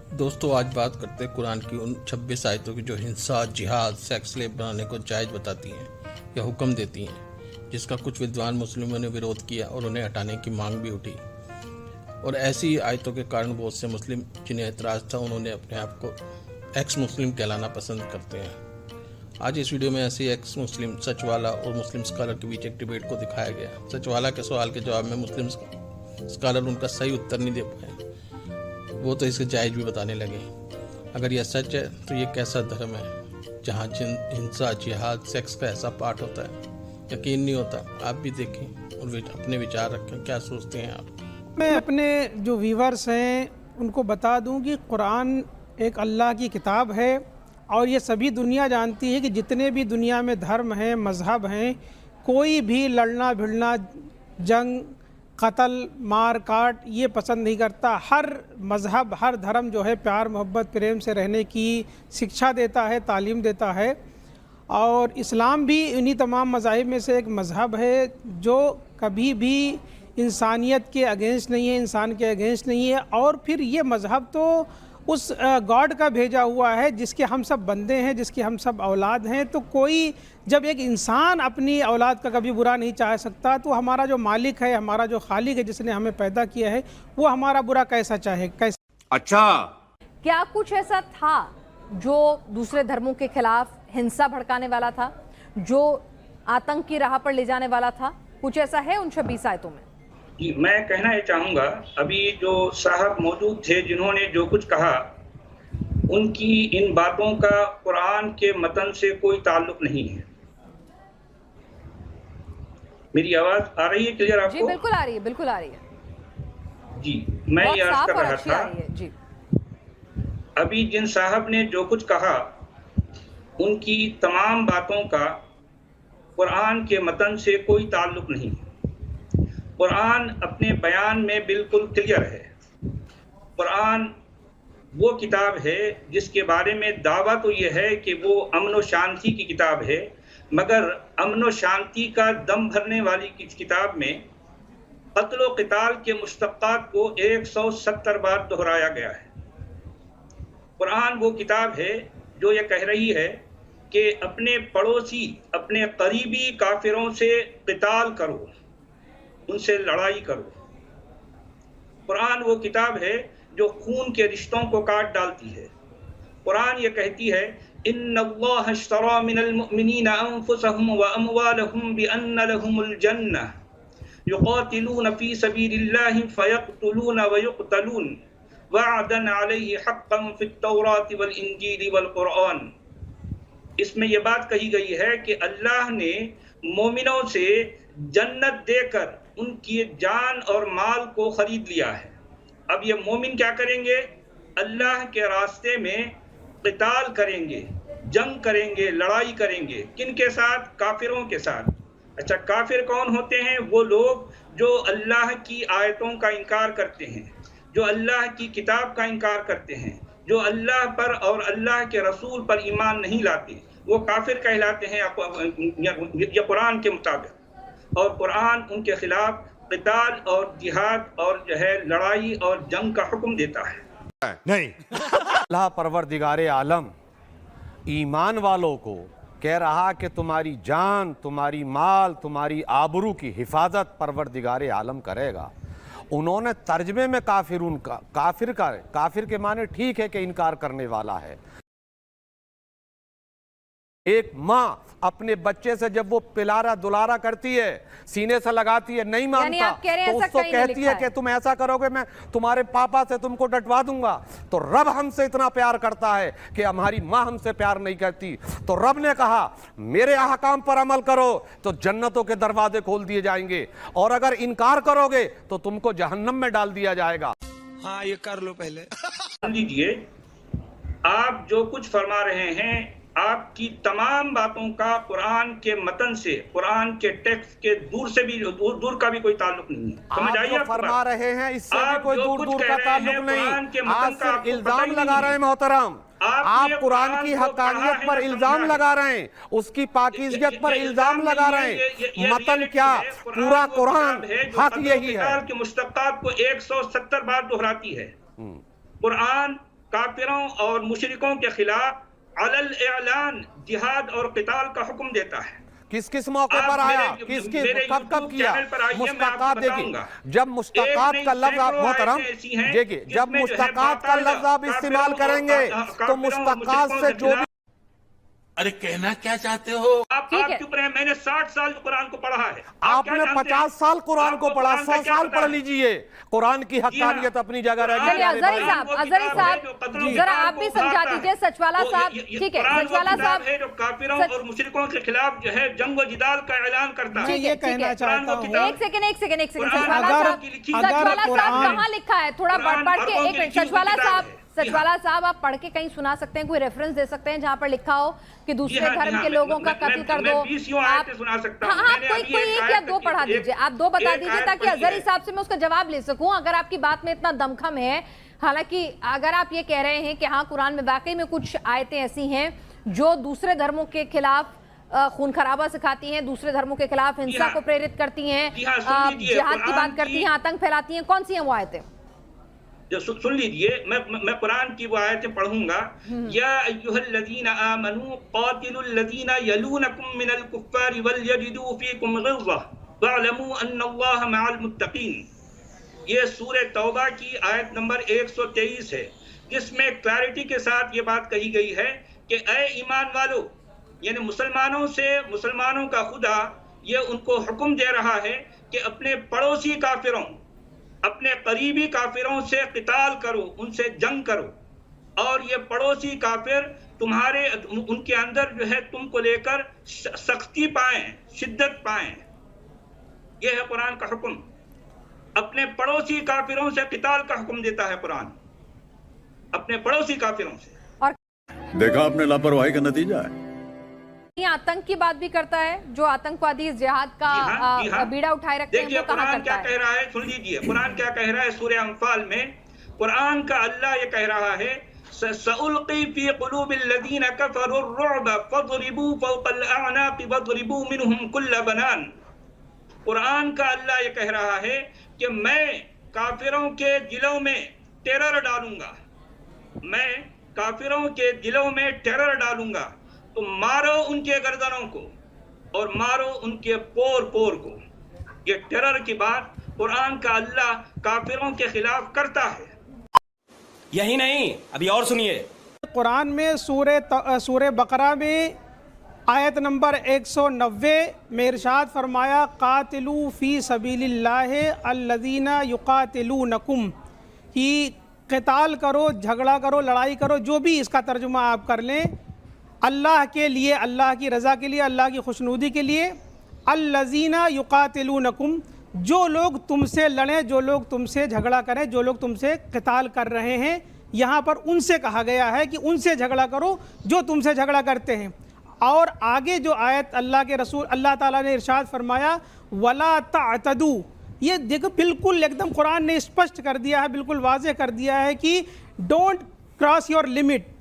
दोस्तों आज बात करते हैं कुरान की उन 26 आयतों की जो हिंसा, जिहाद, सेक्स स्लेव बनाने को जायज़ बताती हैं या हुक्म देती हैं, जिसका कुछ विद्वान मुस्लिमों ने विरोध किया और उन्हें हटाने की मांग भी उठी। और ऐसी आयतों के कारण बहुत से मुस्लिम जिन्हें एतराज़ था उन्होंने अपने आप को एक्स मुस्लिम कहलाना पसंद करते हैं। आज इस वीडियो में ऐसे एक्स मुस्लिम सचवाला और मुस्लिम स्कॉलर के बीच एक डिबेट को दिखाया गया। सचवाला के सवाल के जवाब में मुस्लिम स्कॉलर उनका सही उत्तर नहीं दे पाए, वो तो इसे जायज़ भी बताने लगे। अगर यह सच है तो ये कैसा धर्म है जहाँ हिंसा, जिहाद, सेक्स का ऐसा पार्ट होता है? यकीन नहीं होता। आप भी देखें और अपने विचार रखें, क्या सोचते हैं आप? मैं अपने जो व्यूवर्स हैं उनको बता दूं कि कुरान एक अल्लाह की किताब है और ये सभी दुनिया जानती है कि जितने भी दुनिया में धर्म हैं, मज़हब हैं, कोई भी लड़ना भिड़ना, जंग, कत्ल, मार काट ये पसंद नहीं करता। हर मज़हब, हर धर्म जो है प्यार, मोहब्बत, प्रेम से रहने की शिक्षा देता है, तालीम देता है। और इस्लाम भी इन्हीं तमाम मज़ाहिब में से एक मज़हब है जो कभी भी इंसानियत के अगेंस्ट नहीं है, इंसान के अगेंस्ट नहीं है। और फिर ये मज़हब तो उस गॉड का भेजा हुआ है जिसके हम सब बंदे हैं, जिसके हम सब औलाद हैं। तो कोई जब एक इंसान अपनी औलाद का कभी बुरा नहीं चाह सकता तो हमारा जो मालिक है, हमारा जो खालिक है, जिसने हमें पैदा किया है, वो हमारा बुरा कैसा चाहे? कैसे? अच्छा, क्या कुछ ऐसा था जो दूसरे धर्मों के खिलाफ हिंसा भड़काने वाला था, जो आतंक की राह पर ले जाने वाला था? कुछ ऐसा है उन 26 आयतों में? जी, मैं कहना ये चाहूँगा, अभी जो साहब मौजूद थे जिन्होंने जो कुछ कहा, उनकी इन बातों का कुरान के मतन से कोई ताल्लुक नहीं है। मेरी आवाज़ आ रही है क्लियर आपको? जी बिल्कुल आ रही है, बिल्कुल आ रही है जी। मैं ये अर्ज कर रहा था, जी। अभी जिन साहब ने जो कुछ कहा, उनकी तमाम बातों का कुरान के मतन से कोई ताल्लुक नहीं है। कुरान अपने बयान में बिल्कुल क्लियर है। कुरान वो किताब है जिसके बारे में दावा तो ये है कि वो अमन व शांति की किताब है, मगर अमन व शांति का दम भरने वाली किताब में कत्ल व क़िताल के मुश्तक़ात को 170 बार दोहराया गया है। कुरान वो किताब है जो ये कह रही है कि अपने पड़ोसी, अपने करीबी काफिरों से क़िताल करो, उनसे लड़ाई करो। कुरान वो किताब है जो खून के रिश्तों को काट डालती है। कुरान ये कहती है, इन्नल्लाह अश्तरा मिनल मुअमिनीना अनफुसहुम व अमवालहुम बिअन्न लहुमुल जन्नह युक़ातिलून फी सबीलिल्लाहि फयक़्तुलून व युक़तलून वअदन अलैहि हक़्क़न फित तौरात वल इंजील वल कुरान। इसमें यह बात कही गई है कि अल्लाह ने मोमिनों से जन्नत देकर उनकी जान और माल को खरीद लिया है। अब ये मोमिन क्या करेंगे? अल्लाह के रास्ते में क़िताल करेंगे, जंग करेंगे, लड़ाई करेंगे। किन के साथ? काफिरों के साथ। अच्छा, काफिर कौन होते हैं? वो लोग जो अल्लाह की आयतों का इनकार करते हैं, जो अल्लाह की किताब का इनकार करते हैं, जो अल्लाह पर और अल्लाह के रसूल पर ईमान नहीं लाते, वो काफिर कहलाते हैं या कुरान के मुताबिक। और कुरान उनके खिलाफ क़िताल और जिहाद और जो है लड़ाई और जंग का हुक्म देता है। नहीं। अल्लाह परवरदिगारे आलम ईमान वालों को कह रहा कि तुम्हारी जान, तुम्हारी माल, तुम्हारी आबरू की हिफाजत परवरदिगारे आलम करेगा। उन्होंने तर्जमे में काफिर के माने ठीक है कि इनकार करने वाला है। एक माँ अपने बच्चे से जब वो पिलारा दुलारा करती है, सीने से लगाती है, नहीं मानता तो उसको कहती है कि तुम ऐसा करोगे मैं तुम्हारे पापा से तुमको डटवा दूंगा। तो रब हमसे इतना प्यार करता है कि हमारी माँ हमसे प्यार नहीं करती। तो रब ने कहा मेरे अहकाम पर अमल करो तो जन्नतों के दरवाजे खोल दिए जाएंगे, और अगर इनकार करोगे तो तुमको जहन्नम में डाल दिया जाएगा। हाँ, ये कर लो पहले। लीजिए, आप जो कुछ फरमा रहे हैं, आपकी तमाम बातों का कुरान के मतन से, कुरान के टेक्स्ट के दूर का भी कोई ताल्लुक नहीं है। समझ आइए? आप फरमा रहे हैं इससे भी कोई दूर का ताल्लुक नहीं। आप सिर्फ इल्जाम लगा रहे हैं मोहतरम। आप कुरान की हकानियत पर इल्जाम लगा रहे हैं, उसकी पाकीज़ियत पर इल्जाम लगा रहे हैं। मतन क्या? पूरा कुरान हक यही है। मुश्तक़ात को 170 बार दोहराती है। कुरान काफिरों और मुशरिकों के खिलाफ अलल एलान जिहाद और क़िताल का हुक्म देता है। किस किस मौके पर आया, किस कब कब किया? मुश्तकात देखिए, जब मुश्तकात का लफ्ज आप मोहतरम देखिए, जब मुश्तकात का लफ्ज आप इस्तेमाल करेंगे तो मुश्तकात से जो भी, अरे कहना क्या चाहते हो? आप चुप रहे। मैंने 60 साल कुरान को पढ़ा है। आपने 50 साल कुरान को पढ़ा, 100 साल पढ़ लीजिए। कुरान की हक़ानियत अपनी जगह रह चलिए अज़हरी साहब जरा आप भी समझा दीजिए। सचवाला साहब, ठीक है, सचवाला साहब है जो काफिरों और मुशरिकों के खिलाफ जो है जंग व जिदाल का ऐलान करता है। ये कहना चाहता हूँ, एक सेकंड सचवाला साहब कहाँ लिखा है? थोड़ा बढ़ के एक मिनट सचवाला साहब आप पढ़ के कहीं सुना सकते हैं, कोई रेफरेंस दे सकते हैं जहाँ पर लिखा हो कि दूसरे धर्म के लोगों का कत्ल कर दो? आप सुना सकता हूं। हाँ, कोई एक या दो पढ़ा दीजिए, आप दो बता दीजिए ताकि अज़हरी साहब से मैं उसका जवाब ले सकूं। अगर आपकी बात में इतना दमखम है, हालांकि अगर आप ये कह रहे हैं कि हाँ कुरान में वाकई में कुछ आयतें ऐसी हैं जो दूसरे धर्मों के खिलाफ खून खराबा सिखाती हैं, दूसरे धर्मों के खिलाफ हिंसा को प्रेरित करती हैं, जिहाद की बात करती हैं, आतंक फैलाती हैं, कौन सी हैं वो आयतें? सुन लीजिए, मैं कुरान की वो आयतें पढ़ूंगा। या अय्युहल्लज़ीना आमनू क़ातिलुल्लज़ीना यलूनकुम मिनल कुफ़्फ़ारि वलयजिदू फ़ीकुम ग़िल्ज़ा वअलमू अन्नल्लाहा मअल मुत्तक़ीन। ये सूरह तौबा की आयत नंबर 123 है, जिसमें क्लैरिटी के साथ ये बात कही गई है कि ऐ ईमान वालों, यानी मुसलमानों का खुदा ये उनको हुक्म दे रहा है कि अपने पड़ोसी काफिरों, अपने करीबी काफिरों से क़िताल करो, उनसे जंग करो। और ये पड़ोसी काफिर उनके अंदर जो है तुमको लेकर सख्ती पाएं, शिद्दत पाएं। ये है कुरान का हुक्म। अपने पड़ोसी काफिरों से क़िताल का हुक्म देता है कुरान, अपने पड़ोसी काफिरों से। और देखा आपने लापरवाही का नतीजा है। आतंक की बात भी करता है, जो आतंकवादी इस जिहाद का बीड़ा उठाए रखते हैं, वो कहाँ कुरान करता क्या है? कह रहा है सुन लीजिए, कुरान क्या कह रहा है सूरह अंफाल में। कुरान का अल्लाह ये कह रहा है सउल्क़ी फ़ी क़ुलूबिल्लज़ीना कफ़रुर्रुअब फ़ज़रिबू फ़ौक़ल अअनाक़ि वज़रिबू मिनहुम कुल्ल बनान। कुरान का अल्लाह ये कह रहा है कि मैं काफिरों के दिलों में टेरर डालूंगा, मैं काफिरों के दिलों में टेरर डालूंगा, तो मारो उनके गर्दनों को और मारो उनके पोर को। ये टेरर की बात कुरान का अल्लाह काफिरों के खिलाफ करता है। यही नहीं, अभी और सुनिए। कुरान में सूरह बकरा में आयत नंबर 190 में इरशाद फरमाया कातिलू फ़ी सबीलिल्लाहि अल्लज़ीना युक़ातिलूनकुम, कि क़िताल करो, झगड़ा करो, लड़ाई करो, जो भी इसका तर्जुमा आप कर लें, अल्लाह के लिए, अल्लाह की रज़ा के लिए, अल्लाह की खुशनुदी के लिए। अल्लज़ीना युक़ातिलूनकुम, जो लोग तुमसे लड़ें, जो लोग तुमसे झगड़ा करें, जो लोग तुमसे क़िताल कर रहे हैं, यहाँ पर उनसे कहा गया है कि उनसे झगड़ा करो जो तुमसे झगड़ा करते हैं। और आगे जो आयत अल्लाह के रसूल अल्लाह ताला ने इरशाद फरमाया वला तातदू, ये देखो बिल्कुल एकदम कुरान ने स्पष्ट कर दिया है, बिल्कुल वाज़ेह कर दिया है कि डोंट क्रॉस योर लिमिट।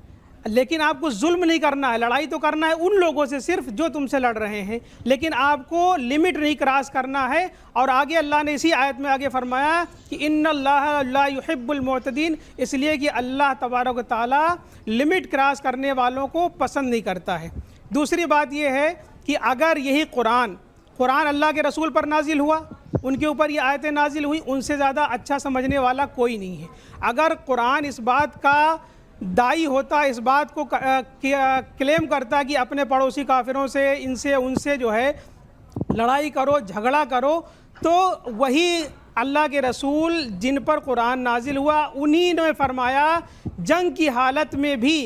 लेकिन आपको जुल्म नहीं करना है, लड़ाई तो करना है उन लोगों से सिर्फ जो तुमसे लड़ रहे हैं, लेकिन आपको लिमिट नहीं क्रॉस करना है। और आगे अल्लाह ने इसी आयत में आगे फरमाया कि इन्नल्लाह ला युहिब्बुल मुअतदीन, इसलिए कि अल्लाह तबारक व तआला लिमिट क्रॉस करने वालों को पसंद नहीं करता है। दूसरी बात यह है कि अगर यही कुरान अल्लाह के रसूल पर नाजिल हुआ, उनके ऊपर ये आयतें नाजिल हुई, उनसे ज़्यादा अच्छा समझने वाला कोई नहीं है। अगर कुरान इस बात का दाई होता, इस बात को क्लेम करता कि अपने पड़ोसी काफिरों से, इनसे उनसे जो है लड़ाई करो, झगड़ा करो, तो वही अल्लाह के रसूल जिन पर कुरान नाजिल हुआ उन्हीं ने फरमाया जंग की हालत में भी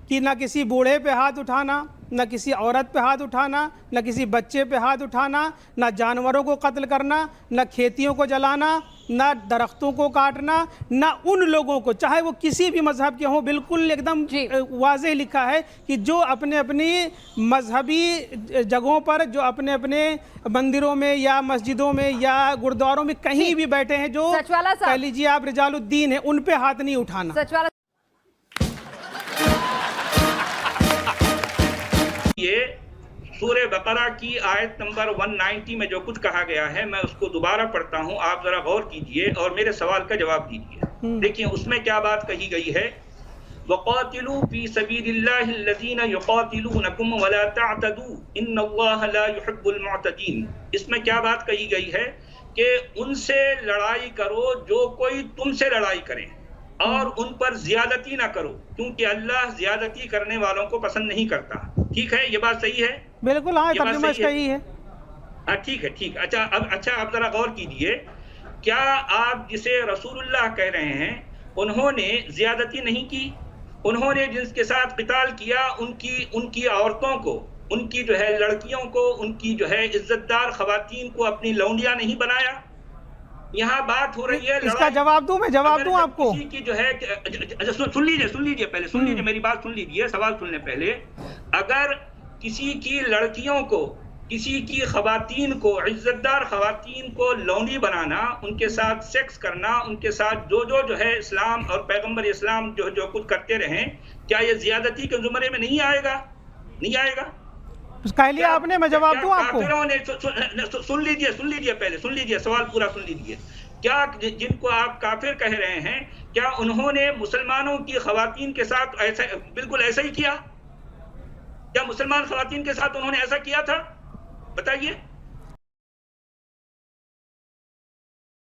कि न किसी बूढ़े पे हाथ उठाना, न किसी औरत पे हाथ उठाना, न किसी बच्चे पे हाथ उठाना, न जानवरों को कत्ल करना, न खेतियों को जलाना, न दरख्तों को काटना, न उन लोगों को, चाहे वो किसी भी मजहब के हों, बिल्कुल एकदम वाज़ेह लिखा है कि जो अपने अपनी मजहबी जगहों पर, जो अपने अपने मंदिरों में या मस्जिदों में या गुरुद्वारों में कहीं भी बैठे हैं, जो कह लीजिए आप रिजालुद्दीन है, उन पे हाथ नहीं उठाना। ये सूरह बकरा की आयत नंबर 190 में जो कुछ कहा गया है, मैं उसको दोबारा पढ़ता हूँ, आप जरा गौर कीजिए और मेरे सवाल का जवाब दीजिए। देखिए उसमें क्या बात कही गई है। وقاتلوا فی سبیل اللہ الذین یقاتلونکم ولا تعتدوا ان اللہ لا يحب المعتدین. اس میں کیا بات کہی گئی ہے کہ ان سے لڑائی کرو جو کوئی تم سے لڑائی کرے اور ان پر زیادتی نہ کرو کیونکہ اللہ زیادتی کرنے والوں کو پسند نہیں کرتا. ٹھیک ہے, یہ بات صحیح ہے؟ بالکل ہاں, ترجمہ اس کا ہی ہے. ٹھیک ہے ٹھیک. اچھا آپ ذرا غور کیجئے, کیا آپ جسے رسول اللہ کہہ رہے ہیں انہوں نے زیادتی نہیں کی؟ انہوں نے جن کے ساتھ قتال کیا ان کی عورتوں کو, ان کی جو ہے لڑکیوں کو, ان کی جو ہے عزت دار خواتین کو اپنی لونڈیاں نہیں بنایا؟ یہاں بات ہو رہی ہے اس کا جواب دوں, میں جواب دوں آپ کو. کسی کی جو ہے سن لیجئے پہلے, سن لیجئے میری بات, سن لیجئے سوال سننے پہلے. اگر کسی کی لڑکیوں کو, کسی کی خواتین کو, عزت دار خواتین کو لونڈی بنانا, ان کے ساتھ سیکس کرنا, ان کے ساتھ جو ہے اسلام اور پیغمبر اسلام جو کچھ کرتے رہیں, کیا یہ زیادتی کے زمرے میں نہیں آئے گا؟ نہیں آئے گا؟ کہہ لیا آپ نے, میں جواب دوں آپ کو. سن لیجئے پہلے, سن لیجئے سوال پورا سن لیجئے. کیا جن کو آپ کافر کہہ رہے ہیں, کیا انہوں نے مسلمانوں کی خواتین کے ساتھ بالکل ایسا ہی کیا؟ کیا مسلمان خواتین کے ساتھ انہوں نے ایسا کیا تھا؟ بتائیے.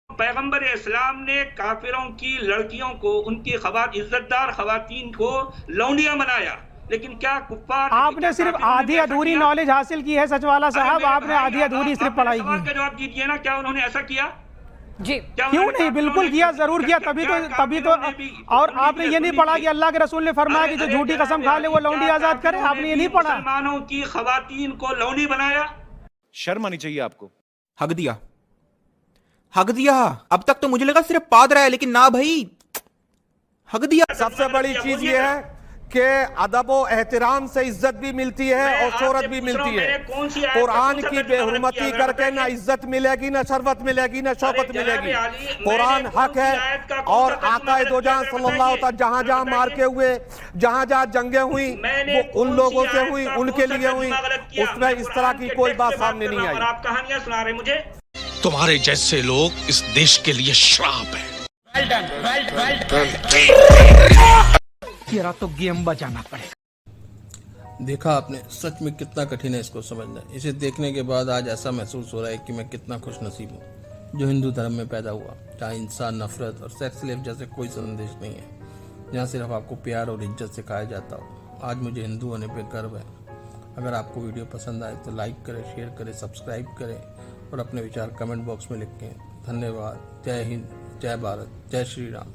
پیغمبر اسلام نے کافروں کی لڑکیوں کو, ان کی عزت دار خواتین کو لونڈیاں بنایا, لیکن کیا کفار, آپ نے صرف آدھی ادھوری نالج حاصل کی ہے سچ والا صاحب, آپ نے آدھی ادھوری صرف پڑھائی کی. سوال کا جواب دیجئے نا, کیا انہوں نے ایسا کیا؟ جی کیوں نہیں, بالکل کیا, ضرور کیا, تبھی تو. اور آپ نے یہ نہیں پڑھا کہ اللہ کے رسول نے فرمایا کہ جو جھوٹی قسم کھا لے وہ لونڈی آزاد کرے؟ آپ نے یہ نہیں پڑھا. مسلمانوں کی خواتین کو لونڈی بنایا؟ شرم آنی چاہیے آپ کو. حق دیا, حق دیا. اب تک تو مجھے لگا صرف پاد رہا ہے, لیکن نہ بھائی, حق دیا. سب سے بڑی چیز یہ ہے کہ ادب و احترام سے عزت بھی ملتی ہے اور شہرت بھی ملتی ہے. قرآن کی بے حرمتی کر کے نہ عزت ملے گی, نہ شرفت ملے گی, نہ شوکت ملے گی. قرآن حق ہے, اور آقا دو جہاں صلی اللہ علیہ وسلم جہاں جہاں مارکے ہوئے, جہاں جہاں جنگیں ہوئیں, وہ ان لوگوں سے ہوئی, ان کے لیے ہوئی. اس میں اس طرح کی کوئی بات سامنے نہیں آئی. آپ کہانیاں سنا رہے مجھے. तुम्हारे जैसे लोग इस देश के लिए श्राप है. تیرا تو گیم بجانا پڑے. دیکھا آپ نے, سچ میں کتنا کٹھن ہے اس کو سمجھنا. اسے دیکھنے کے بعد آج ایسا محسوس ہو رہا ہے کہ میں کتنا خوش نصیب ہوں جو ہندو دھرم میں پیدا ہوا, جہاں انسان نفرت اور سیکس لیو جیسے کوئی سندیش نہیں ہے, جہاں صرف آپ کو پیار اور عزت سکھایا جاتا ہو. آج مجھے ہندو ہونے پہ گرو ہے. اگر آپ کو ویڈیو پسند آئے تو لائک کریں, شیئر کریں, سبسکرائب کریں اور اپنے وچار کمنٹ باکس میں لکھیں. دھنیہ واد. جے ہند, جے بھارت, جے شری رام.